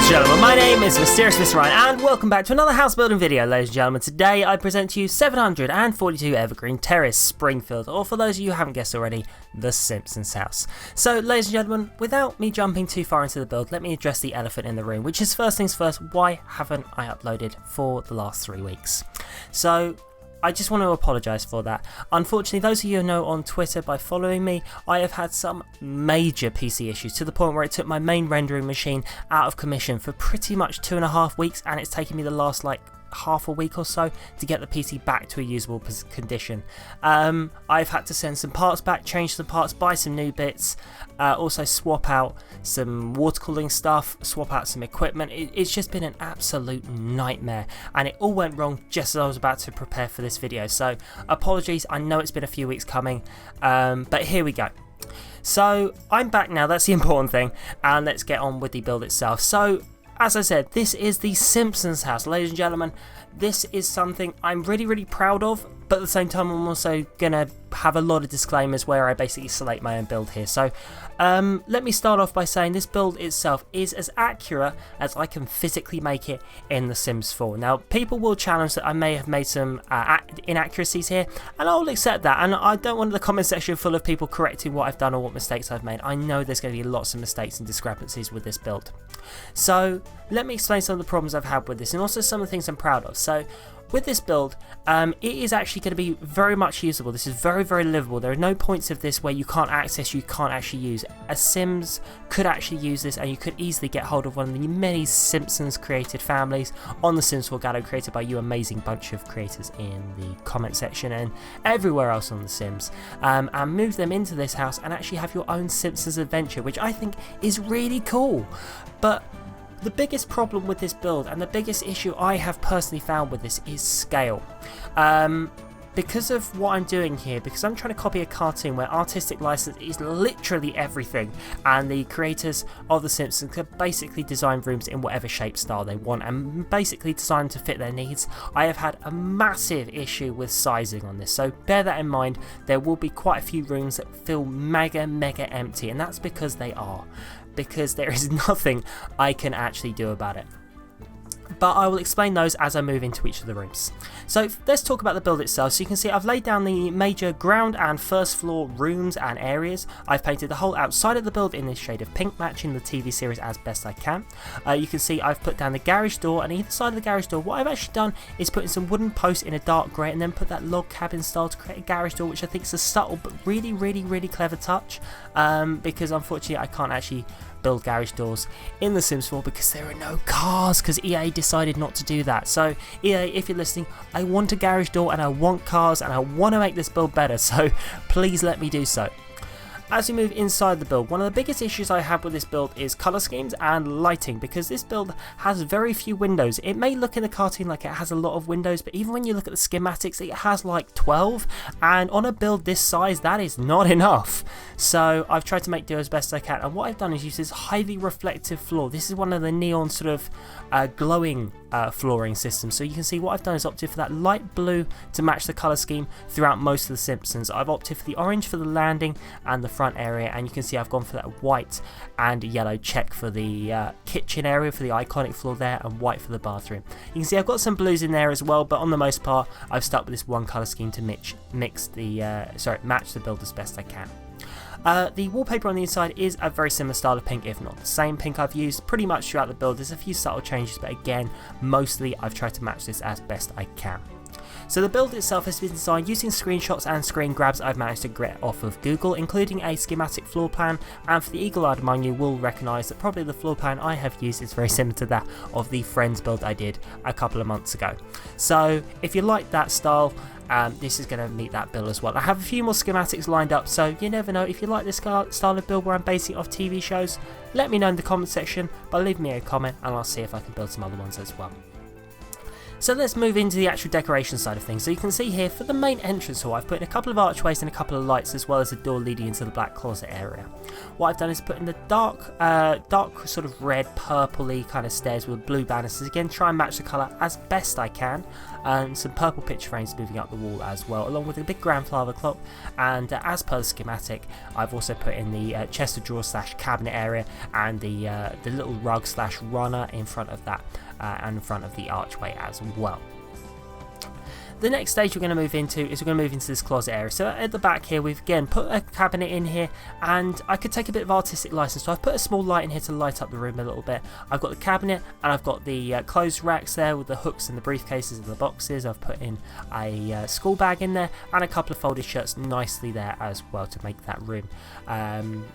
and gentlemen, my name is Mysterious Mr. Ryan and welcome back to another house building video, ladies and gentlemen. Today I present to you 742 Evergreen Terrace, Springfield, or for those of you who haven't guessed already, the Simpsons house. So ladies and gentlemen, without me jumping too far into the build, let me address the elephant in the room, which is first things first, why haven't I uploaded for the last 3 weeks? So I just want to apologise for that. Unfortunately, those of you who know on Twitter by following me, I have had some major PC issues to the point where it took my main rendering machine out of commission for pretty much 2.5 weeks, and it's taken me the last half a week or so to get the PC back to a usable condition. I've had to send some parts back, change some parts, buy some new bits, also swap out some water cooling stuff, swap out some equipment. It's just been an absolute nightmare, and it all went wrong just as I was about to prepare for this video, so apologies. I know it's been a few weeks coming, but here we go. So I'm back now, that's the important thing, and let's get on with the build itself. So as I said, this is the Simpsons house, ladies and gentlemen. This is something I'm really proud of, but at the same time I'm also gonna have a lot of disclaimers where I basically select my own build here. So let me start off by saying this build itself is as accurate as I can physically make it in The Sims 4. Now, people will challenge that I may have made some inaccuracies here, and I'll accept that, and I don't want the comment section full of people correcting what I've done or what mistakes I've made. I know there's going to be lots of mistakes and discrepancies with this build. So let me explain some of the problems I've had with this, and also some of the things I'm proud of. So with this build, it is actually going to be very much usable. This is very livable. There are no points of this where you can't access, you can't actually use. A Sims could actually use this, and you could easily get hold of one of the many Simpsons created families on the Sims 4 gallery created by you amazing bunch of creators in the comment section and everywhere else on The Sims, and move them into this house and actually have your own Simpsons adventure, which I think is really cool. But the biggest problem with this build, and the biggest issue I have personally found with this, is scale. Because of what I'm doing here, because I'm trying to copy a cartoon where artistic license is literally everything, and the creators of The Simpsons can basically design rooms in whatever shape, style they want, and basically design to fit their needs, I have had a massive issue with sizing on this. So bear that in mind. There will be quite a few rooms that feel mega empty, and that's because they are. Because there is nothing I can actually do about it. But I will explain those as I move into each of the rooms. So let's talk about the build itself. So you can see I've laid down the major ground and first floor rooms and areas. I've painted the whole outside of the build in this shade of pink, matching the TV series as best I can. You can see I've put down the garage door, and either side of the garage door, what I've actually done is put in some wooden posts in a dark grey, and then put that log cabin style to create a garage door, which I think is a subtle but really clever touch, because unfortunately I can't actually build garage doors in The Sims 4 because there are no cars, because EA decided not to do that. So EA, if you're listening, I want a garage door and I want cars and I want to make this build better, so please let me do so. As we move inside the build, one of the biggest issues I have with this build is colour schemes and lighting, because this build has very few windows. It may look in the cartoon like it has a lot of windows, but even when you look at the schematics, it has like 12, and on a build this size, that is not enough. So I've tried to make do as best I can, and what I've done is use this highly reflective floor. This is one of the neon sort of glowing flooring systems. So you can see what I've done is opted for that light blue to match the colour scheme throughout most of the Simpsons. I've opted for the orange for the landing and the front area, and you can see I've gone for that white and yellow check for the kitchen area for the iconic floor there, and white for the bathroom. You can see I've got some blues in there as well, but on the most part I've stuck with this one colour scheme to match the build as best I can. The wallpaper on the inside is a very similar style of pink, if not the same pink I've used pretty much throughout the build. There's a few subtle changes, but again, mostly I've tried to match this as best I can. So the build itself has been designed using screenshots and screen grabs I've managed to get off of Google, including a schematic floor plan, and for the eagle-eyed among you will recognise that probably the floor plan I have used is very similar to that of the Friends build I did a couple of months ago. So if you like that style, this is going to meet that bill as well. I have a few more schematics lined up, so you never know. If you like this style of build where I'm basing it off TV shows, let me know in the comment section, but leave me a comment and I'll see if I can build some other ones as well. So let's move into the actual decoration side of things. So you can see here for the main entrance hall, I've put in a couple of archways and a couple of lights, as well as a door leading into the black closet area. What I've done is put in the dark sort of red, purpley kind of stairs with blue banisters. Again, try and match the colour as best I can. And some purple picture frames moving up the wall as well, along with a big grandfather clock. And as per the schematic, I've also put in the chest of drawers / cabinet area and the little rug / runner in front of that. And in front of the archway as well. The next stage we're going to move into is we're going to move into this closet area. So at the back here, we've again put a cabinet in here, and I could take a bit of artistic license. So I've put a small light in here to light up the room a little bit. I've got the cabinet, and I've got the clothes racks there with the hooks and the briefcases and the boxes. I've put in a school bag in there and a couple of folded shirts nicely there as well to make that room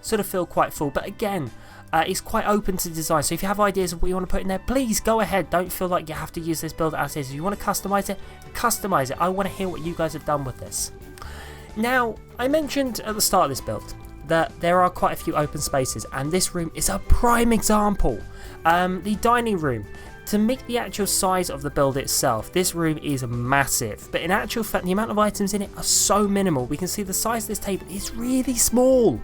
sort of feel quite full. But again, it's quite open to design, so if you have ideas of what you want to put in there, please go ahead. Don't feel like you have to use this build as is. If you want to customize it, customize it. I want to hear what you guys have done with this. Now, I mentioned at the start of this build that there are quite a few open spaces, and this room is a prime example. The dining room. To meet the actual size of the build itself, this room is massive, but in actual fact the amount of items in it are so minimal. We can see the size of this table is really small.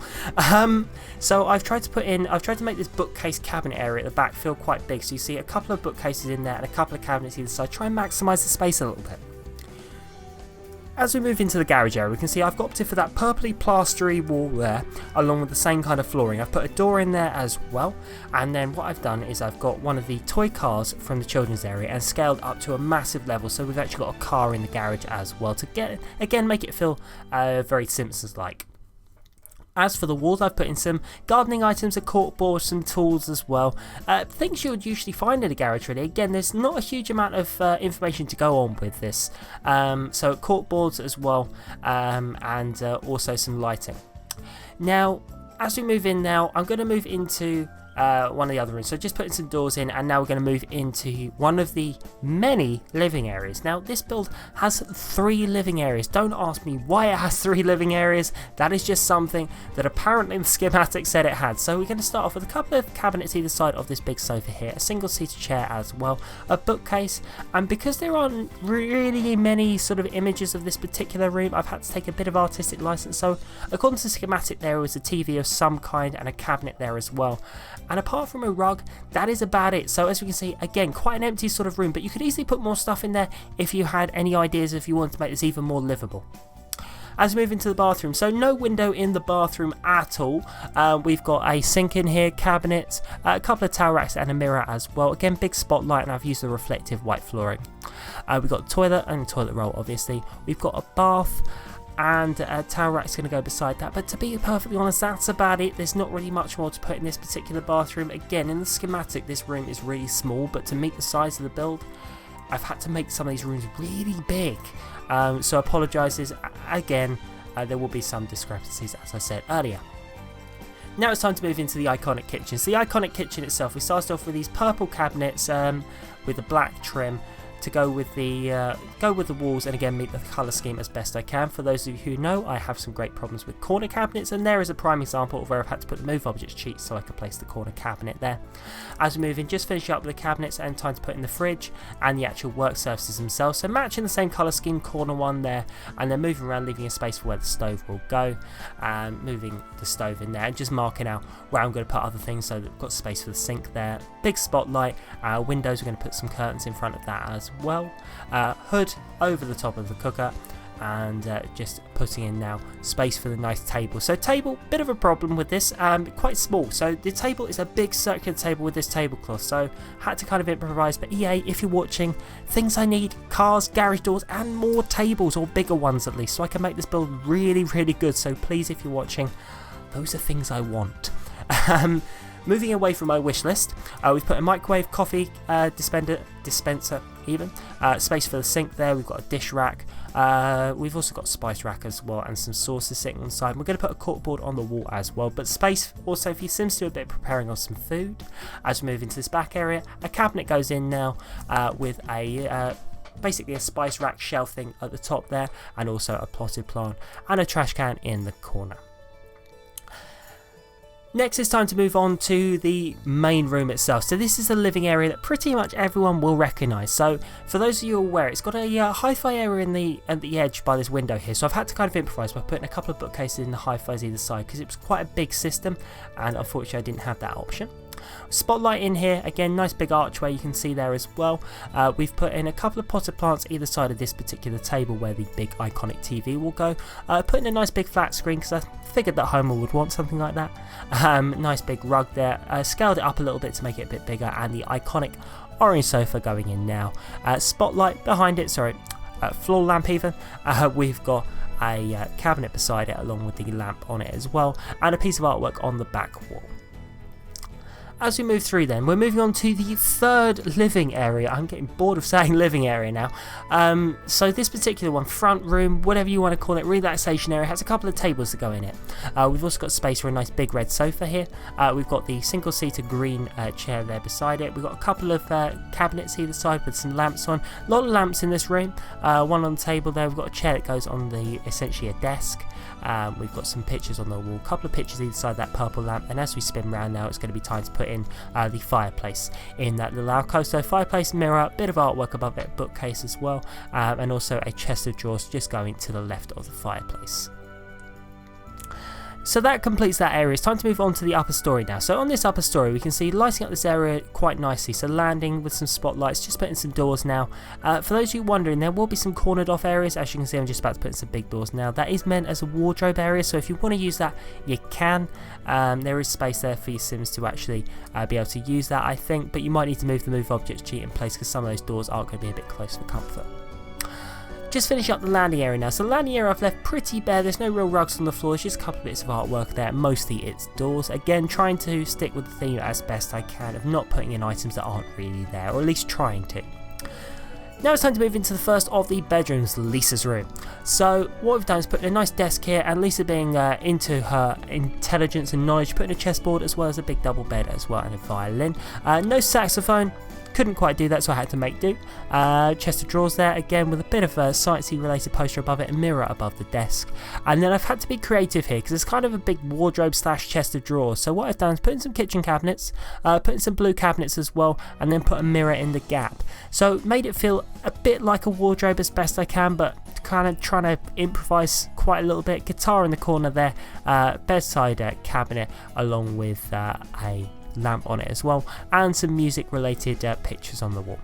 So I've tried to make this bookcase cabinet area at the back feel quite big, so you see a couple of bookcases in there and a couple of cabinets either side. Try and maximise the space a little bit. As we move into the garage area, we can see I've opted for that purpley plastery wall there, along with the same kind of flooring. I've put a door in there as well, and then what I've done is I've got one of the toy cars from the children's area and scaled up to a massive level, so we've actually got a car in the garage as well to make it feel very Simpsons-like. As for the walls, I've put in some gardening items, a corkboard, some tools as well. Things you would usually find in a garage really. Again, there's not a huge amount of information to go on with this. So corkboards as well, and also some lighting. Now, as we move in now, I'm going to move into one of the other rooms. So just putting some doors in, and now we're going to move into one of the many living areas. Now this build has 3 living areas. Don't ask me why it has 3 living areas. That is just something that apparently the schematic said it had. So we're going to start off with a couple of cabinets either side of this big sofa here, a single seated chair as well, a bookcase, and because there aren't really many sort of images of this particular room, I've had to take a bit of artistic license. So according to the schematic, there was a TV of some kind and a cabinet there as well. And apart from a rug, that is about it. So as we can see, again, quite an empty sort of room, but you could easily put more stuff in there if you had any ideas, if you wanted to make this even more livable. As we move into the bathroom, so no window in the bathroom at all. We've got a sink in here, cabinets, a couple of towel racks and a mirror as well. Again, big spotlight, and I've used the reflective white flooring. We've got a toilet and a toilet roll, obviously. We've got a bath, and a towel rack's going to go beside that, but to be perfectly honest, that's about it. There's not really much more to put in this particular bathroom. Again, in the schematic, this room is really small, but to meet the size of the build, I've had to make some of these rooms really big. So apologises again, there will be some discrepancies as I said earlier. Now it's time to move into the iconic kitchen. So the iconic kitchen itself, we started off with these purple cabinets with the black trim to go with the walls, and again meet the colour scheme as best I can. For those of you who know, I have some great problems with corner cabinets, and there is a prime example of where I've had to put the move objects cheat so I could place the corner cabinet there. As we move in, just finish up with the cabinets and time to put in the fridge and the actual work surfaces themselves, so matching the same colour scheme, corner one there, and then moving around, leaving a space for where the stove will go, and moving the stove in there and just marking out where I'm going to put other things so that we've got space for the sink there. Big spotlight, windows, we're going to put some curtains in front of that as well, hood over the top of the cooker, and just putting in now space for the nice table. So table, bit of a problem with this, quite small. So the table is a big circular table with this tablecloth, so had to kind of improvise. But EA, if you're watching, things I need: cars, garage doors, and more tables, or bigger ones at least, so I can make this build really good. So please, if you're watching, those are things I want. Moving away from my wish list, we've put a microwave, coffee dispenser even, space for the sink there. We've got a dish rack, we've also got a spice rack as well, and some sauces sitting on the side. We're going to put a corkboard on the wall as well, but space also for your Sims to do a bit of preparing of some food. As we move into this back area, a cabinet goes in now with a basically a spice rack shelf thing at the top there, and also a potted plant and a trash can in the corner. Next it's time to move on to the main room itself. So this is a living area that pretty much everyone will recognise. So for those of you aware, it's got a hi-fi area at the edge by this window here. So I've had to kind of improvise by putting a couple of bookcases in the hi-fis either side because it was quite a big system and unfortunately I didn't have that option. Spotlight in here, again nice big archway you can see there as well. We've put in a couple of potted plants either side of this particular table where the big iconic TV will go. Put in a nice big flat screen because I figured that Homer would want something like that. Nice big rug there, scaled it up a little bit to make it a bit bigger, and the iconic orange sofa going in now. Spotlight behind it, floor lamp even. We've got a cabinet beside it along with the lamp on it as well, and a piece of artwork on the back wall. As we move through then, we're moving on to the third living area. I'm getting bored of saying living area now. So this particular one, front room, whatever you want to call it, relaxation area, has a couple of tables that go in it. We've also got space for a nice big red sofa here. We've got the single-seater green chair there beside it. We've got a couple of cabinets either side with some lamps on. A lot of lamps in this room. One on the table there. We've got a chair that goes on essentially a desk. We've got some pictures on the wall, a couple of pictures either side that purple lamp, and as we spin around now it's going to be time to put in the fireplace in that little alcove. So fireplace, mirror, bit of artwork above it, bookcase as well, and also a chest of drawers just going to the left of the fireplace. So that completes that area. It's time to move on to the upper story now. So on this upper story we can see lighting up this area quite nicely. So landing with some spotlights, just putting some doors now. For those of you wondering, there will be some cornered off areas. As you can see, I'm just about to put in some big doors now. That is meant as a wardrobe area, so if you want to use that you can. There is space there for your Sims to actually be able to use that, I think, but you might need to move the move objects cheat in place because some of those doors are going to be a bit close for comfort. Just finishing up the landing area now. So the landing area I've left pretty bare. There's no real rugs on the floor. There's just a couple of bits of artwork there. Mostly it's doors. Again, trying to stick with the theme as best I can of not putting in items that aren't really there, or at least trying to. Now it's time to move into the first of the bedrooms, Lisa's room. So what we've done is put in a nice desk here, and Lisa being into her intelligence and knowledge, put in a chessboard as well as a big double bed as well and a violin. No saxophone. Couldn't quite do that, so I had to make do. Chest of drawers there, again with a bit of a sciencey related poster above it, a mirror above the desk. And then I've had to be creative here because it's kind of a big wardrobe slash chest of drawers. So what I've done is put in some kitchen cabinets, put in some blue cabinets as well, and then put a mirror in the gap. So made it feel a bit like a wardrobe as best I can, but kind of trying to improvise quite a little bit. Guitar in the corner there, bedside cabinet along with a lamp on it as well, and some music related pictures on the wall.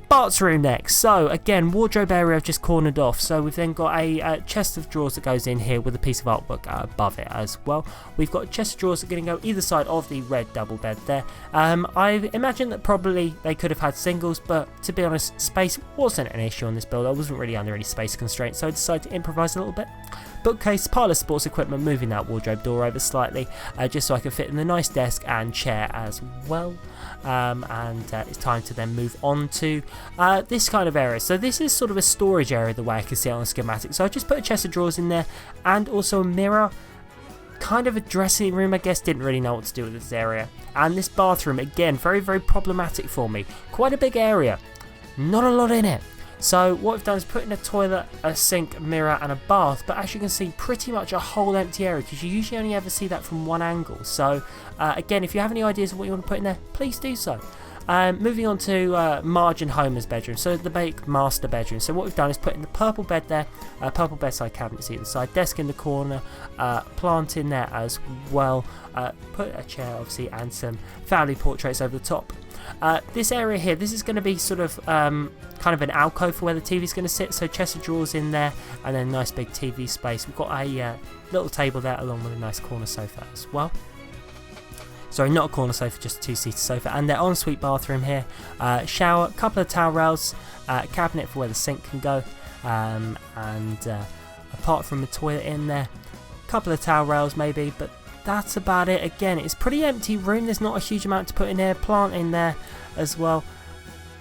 Bart's room next. So again, wardrobe area I've just cornered off. So we've then got a chest of drawers that goes in here with a piece of artwork above it as well. We've got a chest of drawers that are going to go either side of the red double bed there. I imagine that probably they could have had singles, but to be honest, space wasn't an issue on this build. I wasn't really under any space constraints, so I decided to improvise a little bit. Bookcase, pile of sports equipment, moving that wardrobe door over slightly, just so I can fit in the nice desk and chair as well. It's time to then move on to this kind of area. So this is sort of a storage area the way I can see it on the schematic. So I just put a chest of drawers in there and also a mirror, kind of a dressing room I guess. Didn't really know what to do with this area. And this bathroom, again, very problematic for me. Quite a big area, not a lot in it. So what I've done is put in a toilet, a sink, mirror and a bath, but as you can see, pretty much a whole empty area because you usually only ever see that from one angle. So again, if you have any ideas of what you want to put in there, please do so. Moving on to Marge and Homer's bedroom, so the big master bedroom. So what we've done is put in the purple bed there, purple bedside cabinets either side, desk in the corner, plant in there as well, put a chair obviously and some family portraits over the top. This area here, this is going to be sort of kind of an alcove for where the TV is going to sit, so chest of drawers in there and then a nice big TV space. We've got a little table there along with a nice corner sofa as well. Sorry, not a corner sofa, just a two-seater sofa. And their ensuite bathroom here, shower, couple of towel rails, cabinet for where the sink can go, apart from the toilet in there, couple of towel rails maybe, but that's about it. Again, it's a pretty empty room. There's not a huge amount to put in there. Plant in there as well.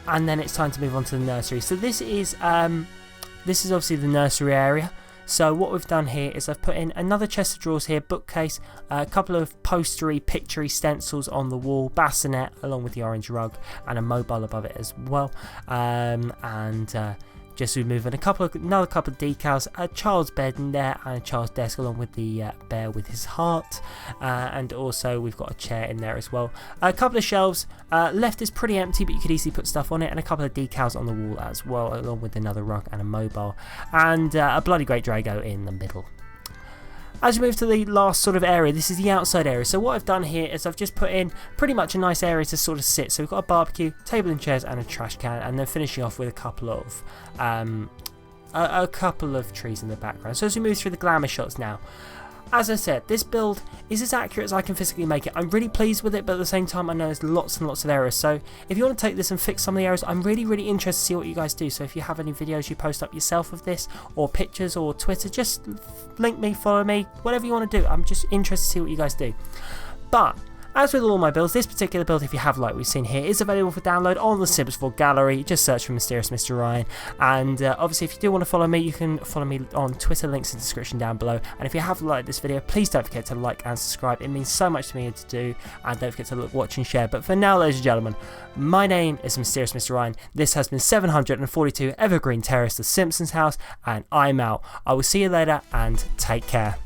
And then it's time to move on to the nursery. So this is obviously the nursery area. So what we've done here is I've put in another chest of drawers here, bookcase, a couple of postery, picturey stencils on the wall, bassinet along with the orange rug, and a mobile above it as well. just removing another couple of decals, a child's bed in there, and a child's desk along with the bear with his heart, and also we've got a chair in there as well. A couple of shelves, left is pretty empty, but you could easily put stuff on it, and a couple of decals on the wall as well, along with another rug and a mobile, and a bloody great Drago in the middle. As you move to the last sort of area, this is the outside area. So what I've done here is I've just put in pretty much a nice area to sort of sit. So we've got a barbecue, table and chairs, and a trash can, and then finishing off with a couple of trees in the background. So as we move through the glamour shots now, as I said, this build is as accurate as I can physically make it. I'm really pleased with it, but at the same time I know there's lots and lots of errors. So if you want to take this and fix some of the errors, I'm really interested to see what you guys do. So if you have any videos you post up yourself of this, or pictures, or Twitter, just link me, follow me, whatever you want to do. I'm just interested to see what you guys do. But as with all my builds, this particular build, if you have like we've seen here, is available for download on the Sims 4 gallery. Just search for Mysterious Mr. Ryan. And obviously, if you do want to follow me, you can follow me on Twitter, links in the description down below. And if you have liked this video, please don't forget to like and subscribe. It means so much to me to do. And don't forget to watch and share. But for now, ladies and gentlemen, my name is Mysterious Mr. Ryan. This has been 742 Evergreen Terrace, The Simpsons house. And I'm out. I will see you later and take care.